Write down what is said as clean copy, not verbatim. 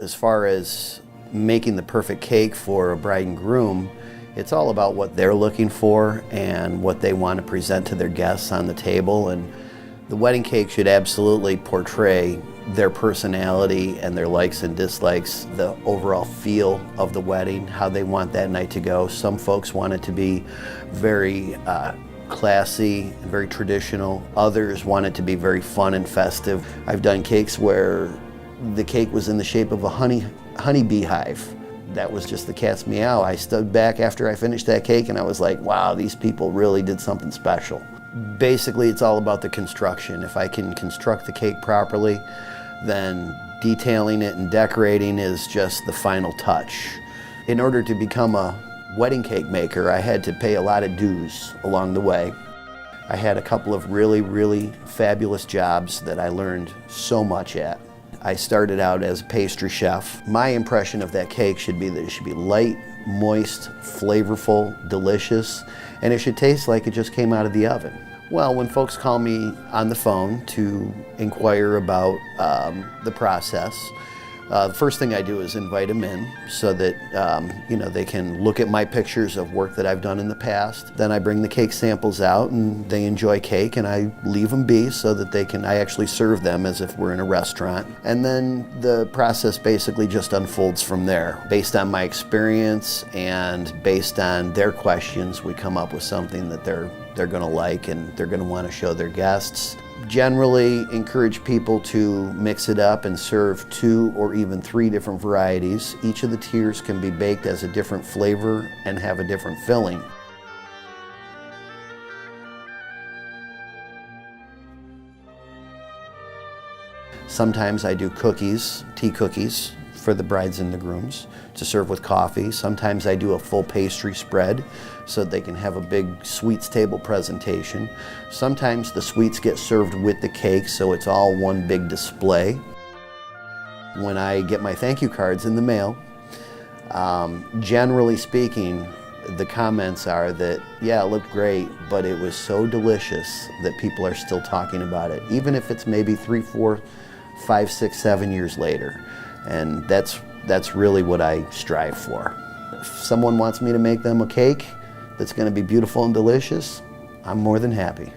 As far as making the perfect cake for a bride and groom, it's all about what they're looking for and what they want to present to their guests on the table. And the wedding cake should absolutely portray their personality and their likes and dislikes, the overall feel of the wedding, how they want that night to go. Some folks want it to be very classy, very traditional. Others want it to be very fun and festive. I've done cakes where the cake was in the shape of a honey beehive. That was just the cat's meow. I stood back after I finished that cake and I was like, wow, these people really did something special. Basically, it's all about the construction. If I can construct the cake properly, then detailing it and decorating is just the final touch. In order to become a wedding cake maker, I had to pay a lot of dues along the way. I had a couple of really fabulous jobs that I learned so much at. I started out as a pastry chef. My impression of that cake should be that it should be light, moist, flavorful, delicious, and it should taste like it just came out of the oven. Well, when folks call me on the phone to inquire about the process, the first thing I do is invite them in so that they can look at my pictures of work that I've done in the past. Then I bring the cake samples out and they enjoy cake, and I leave them be so that I actually serve them as if we're in a restaurant. And then the process basically just unfolds from there. Based on my experience and based on their questions, we come up with something that they're going to like and they're going to want to show their guests. Generally encourage people to mix it up and serve 2 or even 3 different varieties. Each of the tiers can be baked as a different flavor and have a different filling. Sometimes I do cookies, tea cookies, for the brides and the grooms to serve with coffee. Sometimes I do a full pastry spread so they can have a big sweets table presentation. Sometimes the sweets get served with the cake, so it's all one big display. When I get my thank you cards in the mail, generally speaking, the comments are that, yeah, it looked great, but it was so delicious that people are still talking about it, even if it's maybe 3, 4, 5, 6, 7 years later. And that's really what I strive for. If someone wants me to make them a cake that's going to be beautiful and delicious, I'm more than happy.